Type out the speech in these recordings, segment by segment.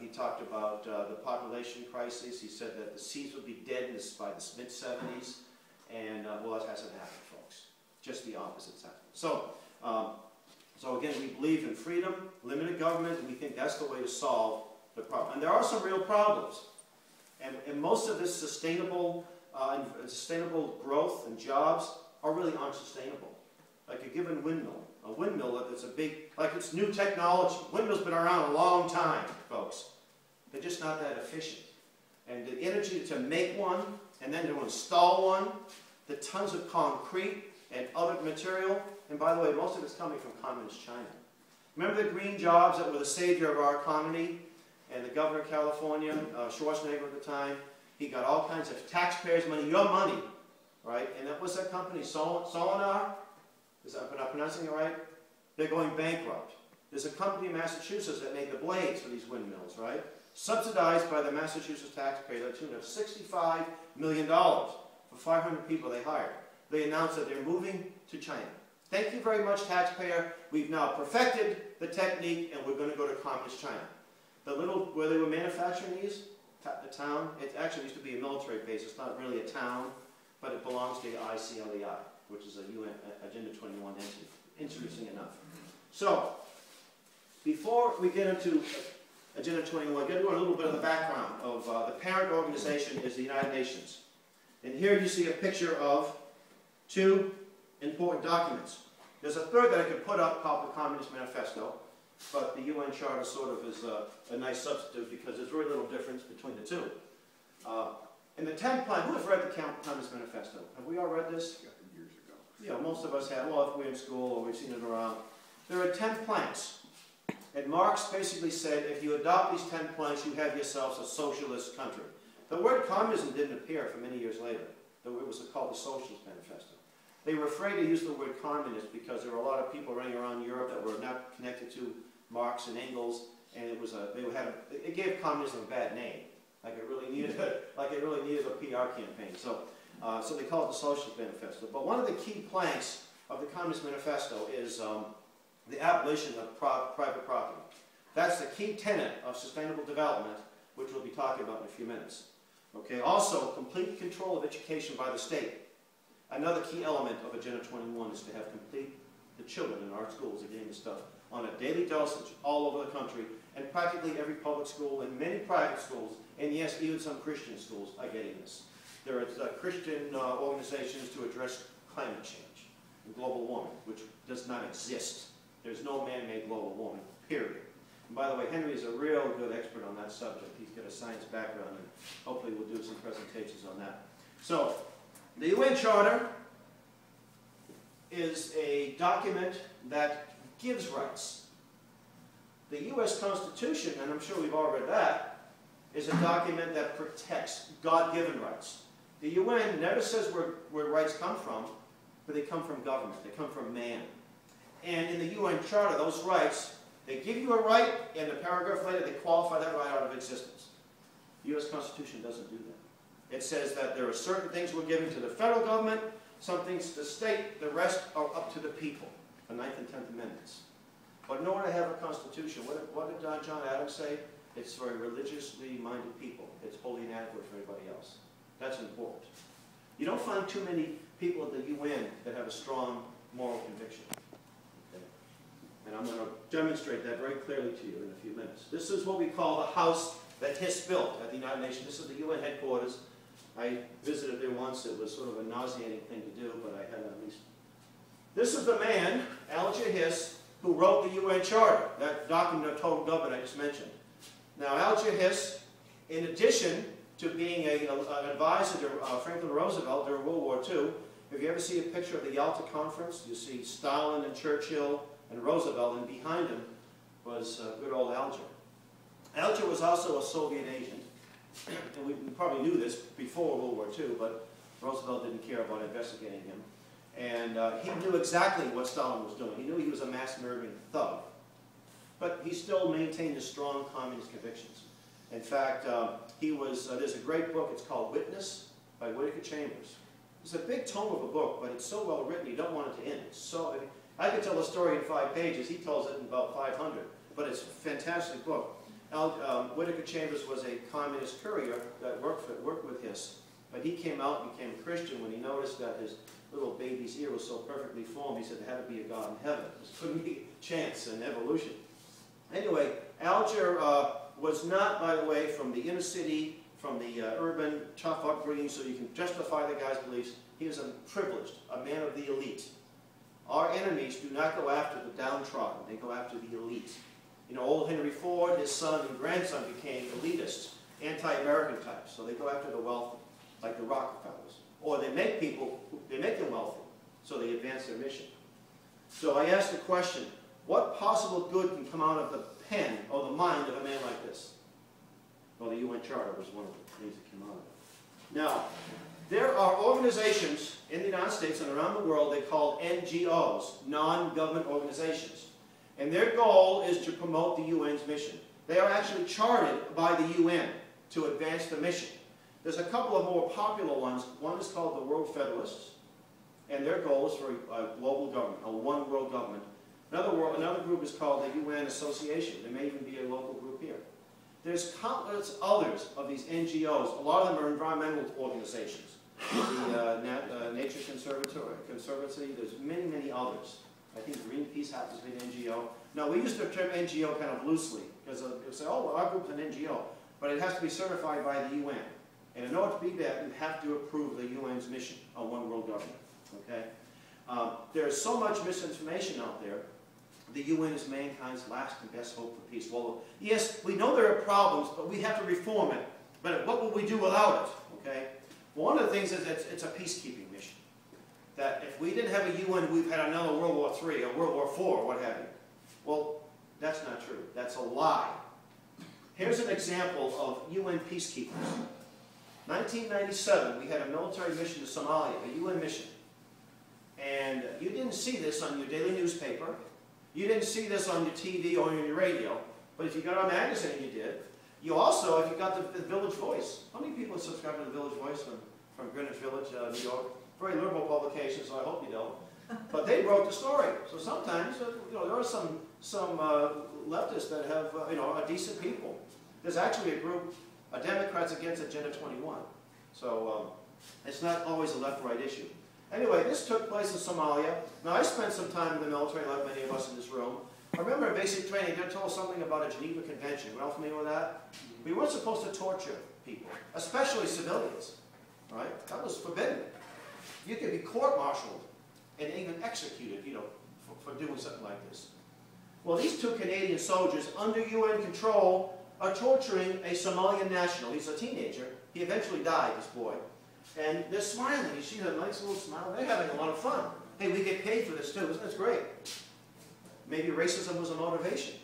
He talked about the population crisis. He said that the seas would be dead by the mid-70s. And, well, that hasn't happened, folks. Just the opposite's happened. So again, we believe in freedom, limited government, and we think that's the way to solve the problem. And there are some real problems. And most of this sustainable growth and jobs really aren't sustainable. Like a given windmill. A windmill that's like it's new technology. Windmills been around a long time, folks. They're just not that efficient. And the energy to make one, and then to install one, the tons of concrete and other material, and by the way, most of it's coming from communist China. Remember the green jobs that were the savior of our economy? And the governor of California, Schwarzenegger at the time, he got all kinds of taxpayers' money, your money, right? And that was that company, Solinar? Am I pronouncing it right? They're going bankrupt. There's a company in Massachusetts that made the blades for these windmills, right? Subsidized by the Massachusetts taxpayer to the tune of $65 million for 500 people they hired. They announced that they're moving to China. Thank you very much, taxpayer. We've now perfected the technique and we're going to go to communist China. The little, where they were manufacturing these, the town, it actually used to be a military base. It's not really a town, but it belongs to the ICLEI, which is a UN Agenda 21 entity. Interesting enough. So, before we get into Agenda 21, I'll get into a little bit of the background of the parent organization is the United Nations. And here you see a picture of two important documents. There's a third that I could put up called the Communist Manifesto, but the UN Charter sort of is a nice substitute because there's very little difference between the two. In the 10 plan, who has read the Communist Manifesto? Have we all read this? Years ago. Yeah, most of us have. Well, if we're in school or we've seen it around. There are 10 planks. And Marx basically said, if you adopt these 10 planks, you have yourselves a socialist country. The word communism didn't appear for many years later. It was called the Socialist Manifesto. They were afraid to use the word communist because there were a lot of people running around Europe that were not connected to Marx and Engels, and it was it gave communism a bad name, like it really needed a PR campaign. So they called it the Socialist Manifesto. But one of the key planks of the Communist Manifesto is the abolition of private property. That's the key tenet of sustainable development, which we'll be talking about in a few minutes. Okay. Also, complete control of education by the state. Another key element of Agenda 21 is to have the children in our schools are getting this stuff on a daily dosage all over the country, and practically every public school and many private schools, and yes, even some Christian schools are getting this. There are Christian organizations to address climate change and global warming, which does not exist. There's no man-made global warming, period. And by the way, Henry is a real good expert on that subject. He's got a science background, and hopefully we'll do some presentations on that. So, the UN Charter is a document that gives rights. The U.S. Constitution, and I'm sure we've all read that, is a document that protects God-given rights. The UN never says where rights come from, but they come from government. They come from man. And in the UN Charter, those rights, they give you a right, and the paragraph later, they qualify that right out of existence. The U.S. Constitution doesn't do that. It says that there are certain things we're giving to the federal government, some things to the state, the rest are up to the people, the 9th and 10th Amendments. But in order to have a constitution, what did John Adams say? It's for religiously minded people. It's wholly inadequate for everybody else. That's important. You don't find too many people at the UN that have a strong moral conviction. Okay? And I'm going to demonstrate that very clearly to you in a few minutes. This is what we call the house that Hiss built at the United Nations. This is the UN headquarters. I visited there once. It was sort of a nauseating thing to do, but I had at least. This is the man, Alger Hiss, who wrote the UN Charter, that document of total government I just mentioned. Now, Alger Hiss, in addition to being an advisor to Franklin Roosevelt during World War II, if you ever see a picture of the Yalta Conference, you see Stalin and Churchill and Roosevelt, and behind him was good old Alger. Alger was also a Soviet agent, and we probably knew this before World War II, but Roosevelt didn't care about investigating him. And he knew exactly what Stalin was doing. He knew he was a mass-murdering thug. But he still maintained his strong communist convictions. In fact, there's a great book, it's called Witness by Whittaker Chambers. It's a big tome of a book, but it's so well written you don't want it to end. So, I could tell the story in 5 pages, he tells it in about 500. but it's a fantastic book. Whittaker Chambers was a communist courier that worked with Hiss, but he came out and became a Christian when he noticed that his little baby's ear was so perfectly formed. He said there had to be a God in heaven. There couldn't be chance in evolution. Anyway, Alger was not, by the way, from the inner city, from the urban, tough upbringing, so you can justify the guy's beliefs. He was a privileged, a man of the elite. Our enemies do not go after the downtrodden. They go after the elite. You know, old Henry Ford, his son and grandson became elitists, anti-American types. So they go after the wealthy, like the Rockefellers. Or they make them wealthy, so they advance their mission. So I asked the question, what possible good can come out of the pen or the mind of a man like this? Well, the UN Charter was one of the things that came out of it. Now, there are organizations in the United States and around the world they call NGOs, non-government organizations. And their goal is to promote the UN's mission. They are actually chartered by the UN to advance the mission. There's a couple of more popular ones. One is called the World Federalists, and their goal is for a global government, a one world government. Another group is called the UN Association. There may even be a local group here. There's countless others of these NGOs. A lot of them are environmental organizations. The Nature Conservancy, there's many, many others. I think Greenpeace happens to be an NGO. Now, we use the term NGO kind of loosely, because they'll say, oh, well, our group's an NGO. But it has to be certified by the UN. And in order to be that, you have to approve the UN's mission on one world government. Okay? There's so much misinformation out there. The UN is mankind's last and best hope for peace. Well, yes, we know there are problems, but we have to reform it. But what will we do without it? Okay? One of the things is it's a peacekeeping mission. That if we didn't have a UN, we've had another World War III or World War IV or what have you. Well, that's not true. That's a lie. Here's an example of UN peacekeepers. 1997, we had a military mission to Somalia, a UN mission. And you didn't see this on your daily newspaper. You didn't see this on your TV or on your radio. But if you got a magazine, you did. You also, if you got the Village Voice. How many people subscribe to the Village Voice from Greenwich Village, New York? Very liberal publication, so I hope you don't. But they wrote the story. So sometimes, you know, there are some leftists that have, you know, are decent people. There's actually a group, Democrats Against Agenda 21. So it's not always a left-right issue. Anyway, this took place in Somalia. Now, I spent some time in the military, like many of us in this room. I remember in basic training, they told us something about a Geneva Convention. We're all familiar with that? We weren't supposed to torture people, especially civilians. Right? That was forbidden. You could be court-martialed and even executed, you know, for doing something like this. Well, these two Canadian soldiers, under UN control, are torturing a Somalian national. He's a teenager. He eventually died, this boy. And they're smiling. You see that nice little smile? They're having a lot of fun. Hey, we get paid for this too. Isn't that great? Maybe racism was a motivation,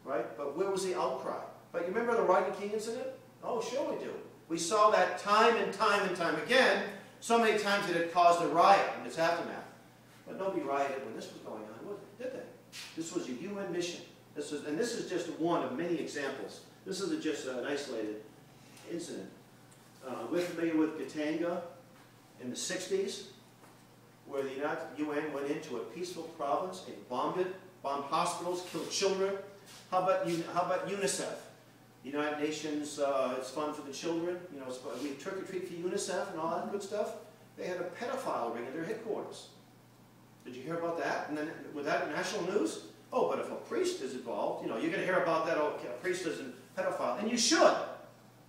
right? But where was the outcry? But you remember the Rodney King incident? Oh, sure we do. We saw that time and time and time again, so many times that it caused a riot in its aftermath. But nobody rioted when this was going on, did they? This was a UN mission. And this is just one of many examples. This isn't just an isolated incident. We're familiar with Katanga in the 60s, where the UN went into a peaceful province and bombed it, bombed hospitals, killed children. How about UNICEF? The United Nations, it's fun for the children. You know, we trick or treat for UNICEF and all that good stuff. They had a pedophile ring at their headquarters. Did you hear about that? And then, was that national news? Oh, but if a priest is involved, you know, you're going to hear about that. Oh, a priest is a pedophile, and you should.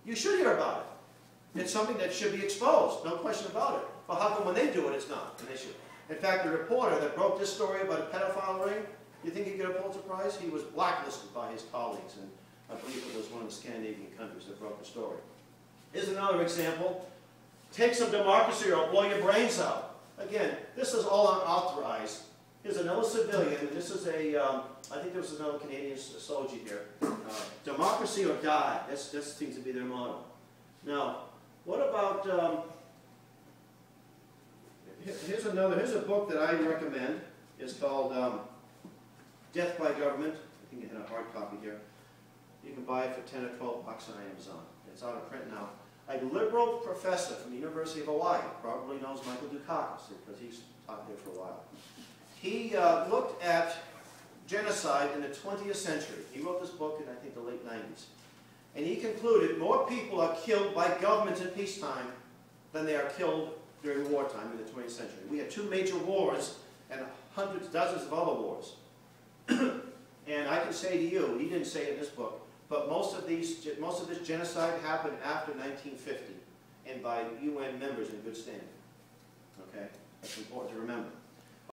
You should hear about it. It's something that should be exposed, no question about it. But how come when they do it, it's not? And they should. In fact, the reporter that broke this story about a pedophile ring, you think he'd get a Pulitzer Prize? He was blacklisted by his colleagues, and I believe it was one of the Scandinavian countries that broke the story. Here's another example. Take some democracy or I'll blow your brains out. Again, this is all unauthorized. Here's another civilian. This is a, I think there was another Canadian soldier here. Democracy or die. That seems to be their motto. Now, what about, here's a book that I recommend. It's called Death by Government. I think it had a hard copy here. You can buy it for 10 or 12 bucks on Amazon. It's out of print now. A liberal professor from the University of Hawaii, probably knows Michael Dukakis because he's taught there for a while. He looked at genocide in the 20th century. He wrote this book in, I think, the late 90s. And he concluded more people are killed by governments in peacetime than they are killed during wartime in the 20th century. We had 2 major wars and hundreds, dozens of other wars. And I can say to you, he didn't say it in this book, but most of this genocide happened after 1950 and by UN members in good standing. Okay? That's important to remember.